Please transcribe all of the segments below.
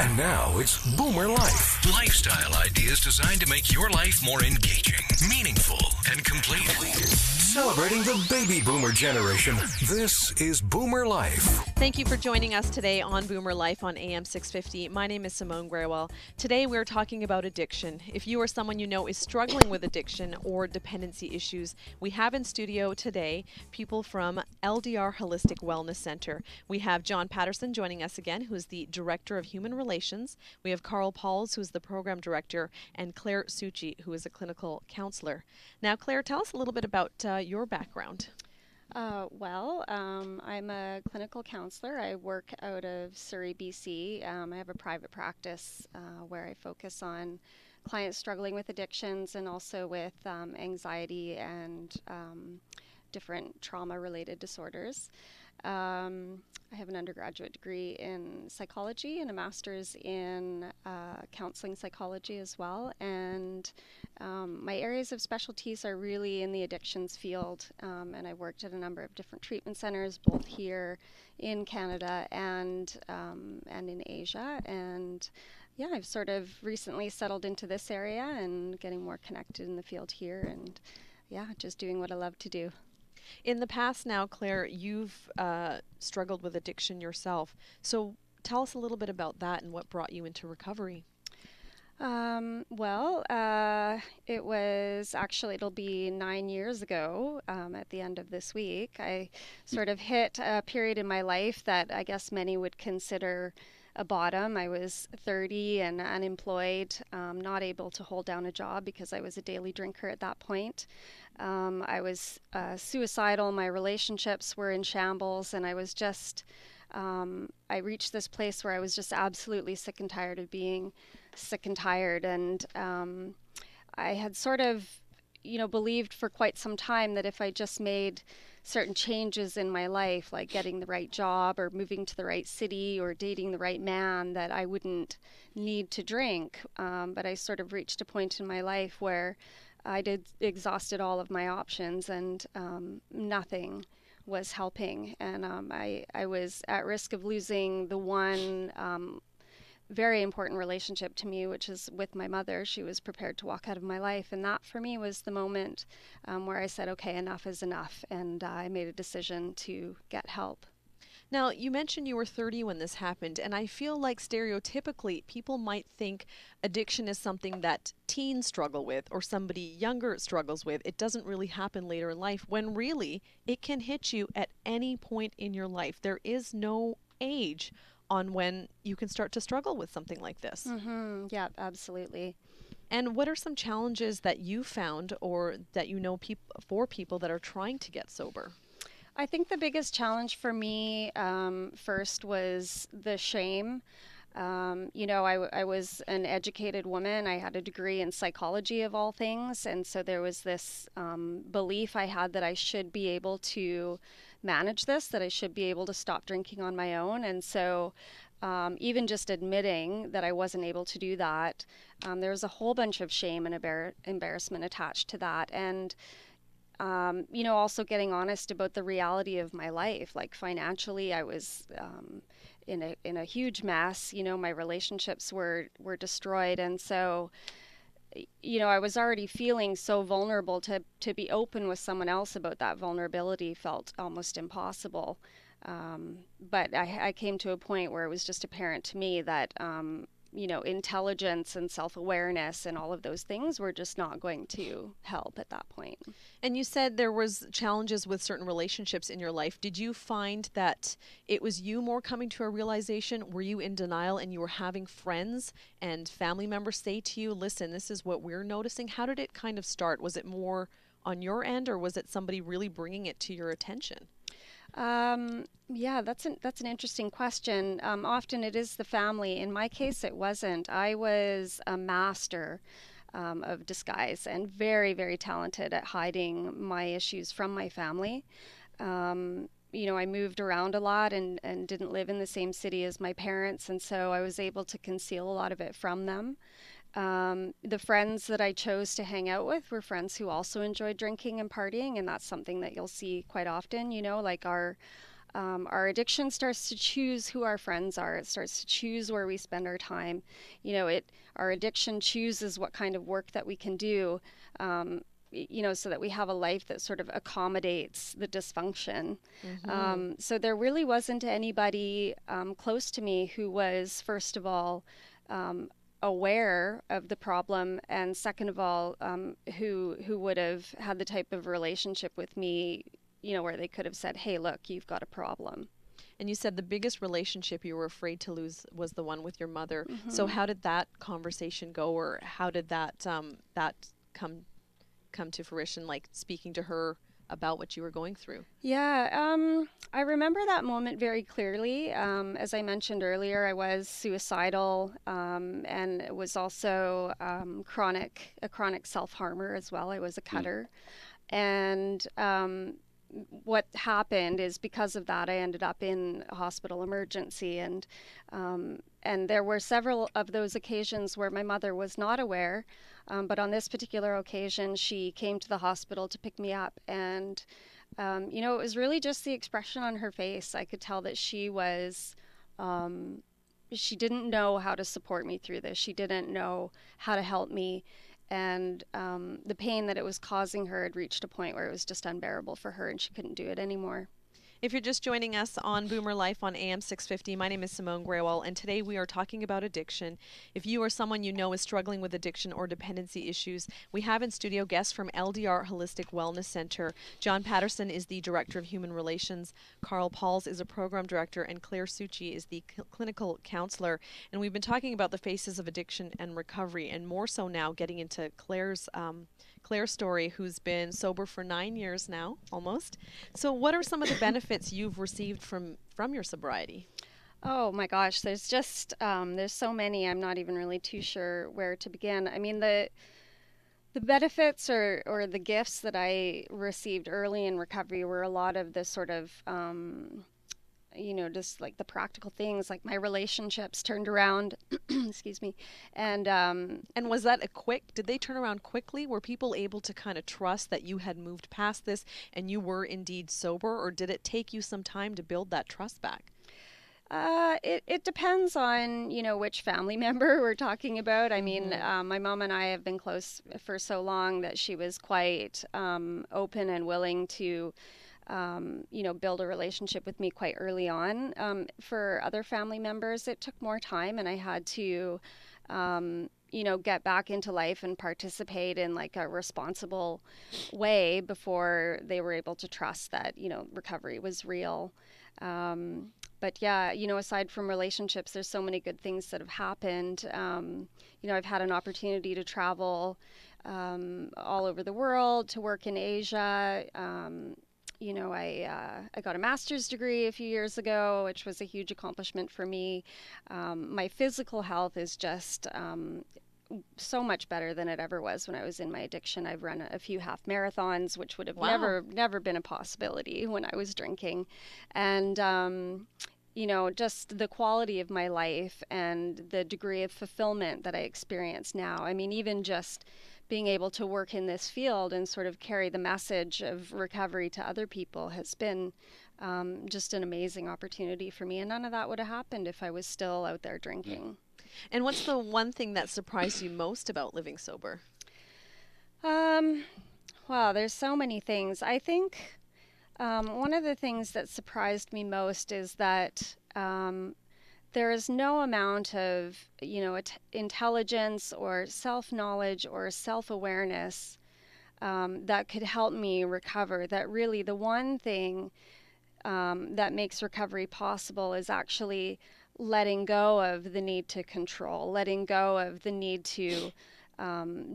And now it's Boomer Life. Lifestyle ideas designed to make your life more engaging, meaningful, and complete. Celebrating the baby boomer generation. This is Boomer Life. Thank you for joining us today on Boomer Life on AM 650. My name is Simone Graywell. Today we're talking about addiction. If you or someone you know is struggling with addiction or dependency issues, we have in studio today people from LDR Holistic Wellness Center. We have John Patterson joining us again, who is the Director of Human Relations. We have Carl Pauls, who is the Program Director, and Claire Succi, who is a clinical counselor. Now, Claire, tell us a little bit about your background. I'm a clinical counselor. I work out of Surrey, BC. I have a private practice where I focus on clients struggling with addictions and also with anxiety and different trauma-related disorders. I have an undergraduate degree in psychology and a master's in counseling psychology as well. And my areas of specialties are really in the addictions field. And I worked at a number of different treatment centers, both here in Canada and in Asia. And yeah, I've sort of recently settled into this area and getting more connected in the field here. And yeah, just doing what I love to do. In the past now, Claire, you've struggled with addiction yourself. So tell us a little bit about that and what brought you into recovery. It'll be 9 years ago at the end of this week. I sort of hit a period in my life that I guess many would consider a bottom. I was 30 and unemployed, not able to hold down a job because I was a daily drinker at that point. I was suicidal. My relationships were in shambles, and I was just, I reached this place where I was just absolutely sick and tired of being sick and tired. And I had sort of, believed for quite some time that if I just made certain changes in my life, like getting the right job or moving to the right city or dating the right man, that I wouldn't need to drink. But I sort of reached a point in my life where I exhausted all of my options, and nothing was helping. And I was at risk of losing the one very important relationship to me, which is with my mother. She was prepared to walk out of my life. And that for me was the moment where I said, okay, enough is enough. And I made a decision to get help. Now, you mentioned you were 30 when this happened, and I feel like stereotypically people might think addiction is something that teens struggle with or somebody younger struggles with. It doesn't really happen later in life, when really it can hit you at any point in your life. There is no age on when you can start to struggle with something like this. Mm-hmm. Yeah, absolutely. And what are some challenges that you found or that you know for people that are trying to get sober? I think the biggest challenge for me first was the shame. I was an educated woman. I had a degree in psychology of all things. And so there was this belief I had that I should be able to manage this, that I should be able to stop drinking on my own. And so even just admitting that I wasn't able to do that, there was a whole bunch of shame and embarrassment attached to that. And also getting honest about the reality of my life. Like financially, I was in a huge mess. My relationships were destroyed, and so I was already feeling so vulnerable. To be open with someone else about that vulnerability felt almost impossible. But I came to a point where it was just apparent to me that intelligence and self-awareness and all of those things were just not going to help at that point. And you said there was challenges with certain relationships in your life. Did you find that it was you more coming to a realization? Were you in denial and you were having friends and family members say to you, listen, this is what we're noticing? How did it kind of start? Was it more on your end, or was it somebody really bringing it to your attention? Yeah, that's an interesting question. Often it is the family. In my case, it wasn't. I was a master of disguise and very, very talented at hiding my issues from my family. I moved around a lot and didn't live in the same city as my parents, and so I was able to conceal a lot of it from them. The friends that I chose to hang out with were friends who also enjoyed drinking and partying, and that's something that you'll see quite often, like our our addiction starts to choose who our friends are. It starts to choose where we spend our time. Our addiction chooses what kind of work that we can do. So that we have a life that sort of accommodates the dysfunction. So there really wasn't anybody close to me who was, first of all, aware of the problem, and second of all, who would have had the type of relationship with me, where they could have said, "Hey, look, you've got a problem." And you said the biggest relationship you were afraid to lose was the one with your mother. So how did that conversation go, or how did that come to fruition, like speaking to her about what you were going through? Yeah, I remember that moment very clearly. As I mentioned earlier, I was suicidal, and it was also a chronic self-harmer as well. I was a cutter. And what happened is, because of that, I ended up in a hospital emergency, and there were several of those occasions where my mother was not aware, but on this particular occasion, she came to the hospital to pick me up, and it was really just the expression on her face. I could tell that she didn't know how to support me through this. She didn't know how to help me. And the pain that it was causing her had reached a point where it was just unbearable for her, and she couldn't do it anymore. If you're just joining us on Boomer Life on AM 650, my name is Simone Graywall, and today we are talking about addiction. If you or someone you know is struggling with addiction or dependency issues, we have in studio guests from LDR Holistic Wellness Center. John Patterson is the Director of Human Relations, Carl Pauls is a Program Director, and Claire Succi is the Clinical Counselor. And we've been talking about the faces of addiction and recovery, and more so now getting into Claire's story, who's been sober for 9 years now, almost. So what are some of the benefits you've received from your sobriety? Oh my gosh, there's just there's so many. I'm not even really too sure where to begin. I mean, the benefits or the gifts that I received early in recovery were a lot of the sort of just like the practical things, like my relationships turned around. Excuse me. And was that did they turn around quickly? Were people able to kind of trust that you had moved past this and you were indeed sober, or did it take you some time to build that trust back? It depends on, which family member we're talking about. I mean, my mom and I have been close for so long that she was quite open and willing to build a relationship with me quite early on. For other family members, it took more time, and I had to, get back into life and participate in like a responsible way before they were able to trust that, recovery was real. But yeah, aside from relationships, there's so many good things that have happened. I've had an opportunity to travel all over the world, to work in Asia. I got a master's degree a few years ago, which was a huge accomplishment for me. My physical health is just so much better than it ever was when I was in my addiction. I've run a few half marathons, which would have never been a possibility when I was drinking. And just the quality of my life and the degree of fulfillment that I experience now. I mean, even just being able to work in this field and sort of carry the message of recovery to other people has been just an amazing opportunity for me. And none of that would have happened if I was still out there drinking. And what's the one thing that surprised you most about living sober? Well, there's so many things. I think one of the things that surprised me most is that there is no amount of, intelligence or self-knowledge or self-awareness that could help me recover. That really the one thing that makes recovery possible is actually letting go of the need to control, letting go of the need to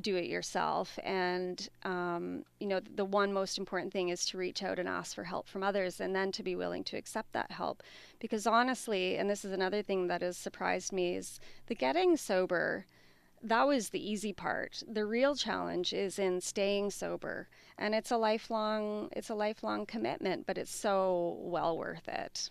do it yourself. And, the one most important thing is to reach out and ask for help from others, and then to be willing to accept that help. Because honestly, and this is another thing that has surprised me, is the getting sober. That was the easy part. The real challenge is in staying sober. And it's a lifelong commitment, but it's so well worth it.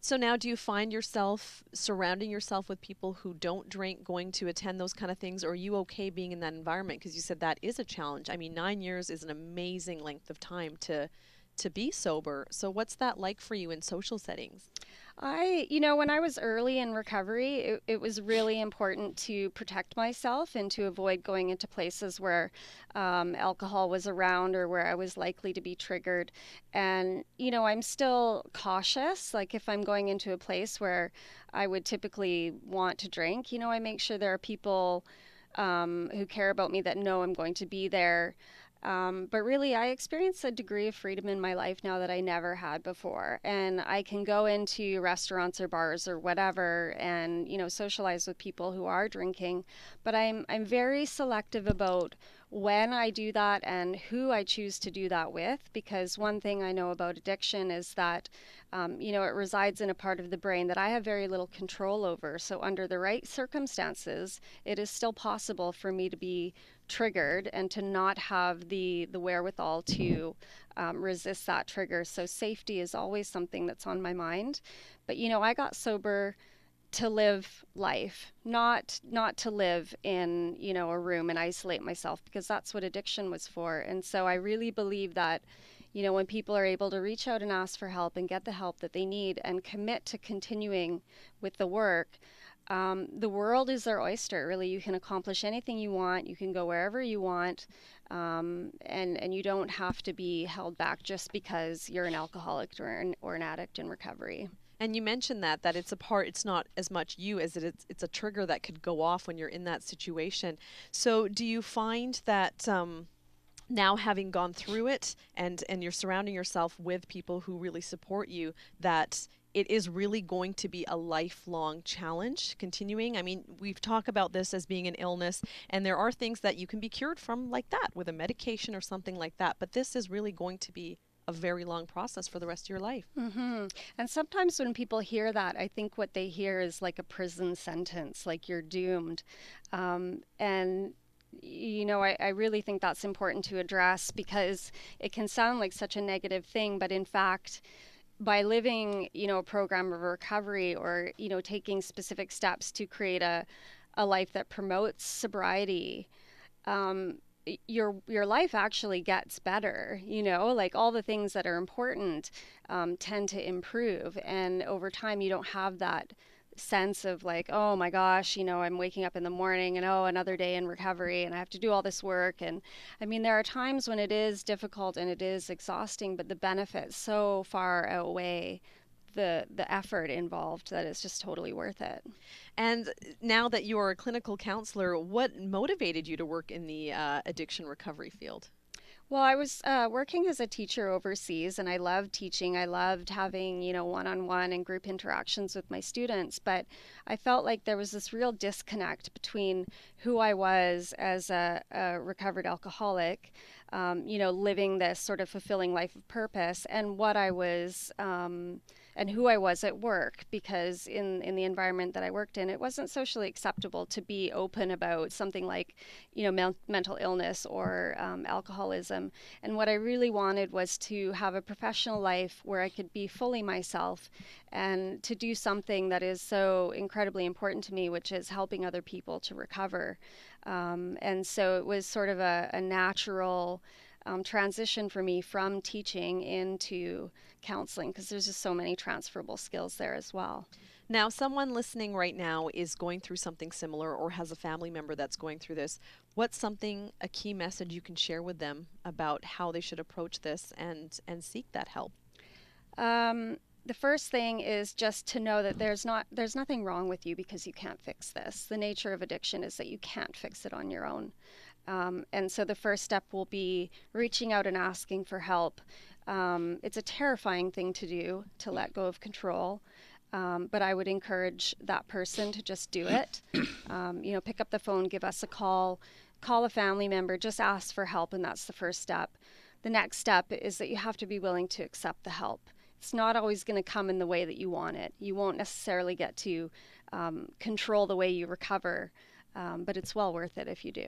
So now do you find yourself surrounding yourself with people who don't drink, going to attend those kind of things, or are you okay being in that environment? Because you said that is a challenge. I mean, 9 years is an amazing length of time to to be sober. So what's that like for you in social settings? When I was early in recovery, it was really important to protect myself and to avoid going into places where alcohol was around or where I was likely to be triggered. And, I'm still cautious. Like if I'm going into a place where I would typically want to drink, I make sure there are people who care about me that know I'm going to be there. But really, I experience a degree of freedom in my life now that I never had before. And I can go into restaurants or bars or whatever and, socialize with people who are drinking. But I'm very selective about when I do that and who I choose to do that with, because one thing I know about addiction is that, it resides in a part of the brain that I have very little control over. So under the right circumstances, it is still possible for me to be triggered and to not have the wherewithal to resist that trigger. So safety is always something that's on my mind. But, I got sober to live life, not to live in, a room and isolate myself, because that's what addiction was for. And so I really believe that, when people are able to reach out and ask for help and get the help that they need and commit to continuing with the work, the world is their oyster. Really, you can accomplish anything you want. You can go wherever you want, and you don't have to be held back just because you're an alcoholic or an addict in recovery. And you mentioned that it's not as much you as it's a trigger that could go off when you're in that situation. So do you find that now having gone through it and you're surrounding yourself with people who really support you, that it is really going to be a lifelong challenge continuing? I mean, we've talked about this as being an illness, and there are things that you can be cured from like that with a medication or something like that, but this is really going to be a very long process for the rest of your life. Mm-hmm. And sometimes when people hear that, I think what they hear is like a prison sentence, like you're doomed. And I really think that's important to address, because it can sound like such a negative thing, but in fact, by living, a program of recovery or, taking specific steps to create a life that promotes sobriety, your life actually gets better. Like all the things that are important tend to improve, and over time you don't have that sense of like, oh my gosh, I'm waking up in the morning and another day in recovery and I have to do all this work. And I mean, there are times when it is difficult and it is exhausting, but the benefits so far outweigh the effort involved that it's just totally worth it. And now that you're a clinical counselor, what motivated you to work in the addiction recovery field? Well, I was working as a teacher overseas, and I loved teaching. I loved having, one-on-one and group interactions with my students. But I felt like there was this real disconnect between who I was as a recovered alcoholic, living this sort of fulfilling life of purpose, and what I was and who I was at work, because in the environment that I worked in, it wasn't socially acceptable to be open about something like, mental illness or alcoholism. And what I really wanted was to have a professional life where I could be fully myself and to do something that is so incredibly important to me, which is helping other people to recover. And so it was sort of a natural transition for me from teaching into counseling, because there's just so many transferable skills there as well. Now, someone listening right now is going through something similar or has a family member that's going through this. What's a key message you can share with them about how they should approach this and seek that help? The first thing is just to know that there's nothing wrong with you because you can't fix this. The nature of addiction is that you can't fix it on your own. And so the first step will be reaching out and asking for help. It's a terrifying thing to do, to let go of control. But I would encourage that person to just do it. Pick up the phone, give us a call a family member, just ask for help, and that's the first step. The next step is that you have to be willing to accept the help. It's not always going to come in the way that you want it. You won't necessarily get to control the way you recover. but it's well worth it if you do.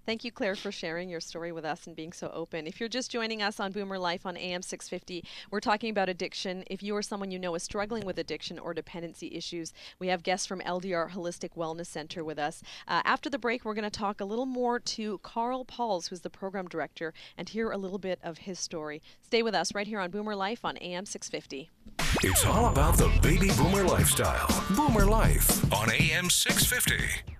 Thank you, Claire, for sharing your story with us and being so open. If you're just joining us on Boomer Life on AM 650, we're talking about addiction. If you or someone you know is struggling with addiction or dependency issues, we have guests from LDR Holistic Wellness Center with us. After the break, we're going to talk a little more to Carl Pauls, who's the program director, and hear a little bit of his story. Stay with us right here on Boomer Life on AM 650. It's all about the baby boomer lifestyle. Boomer Life on AM 650.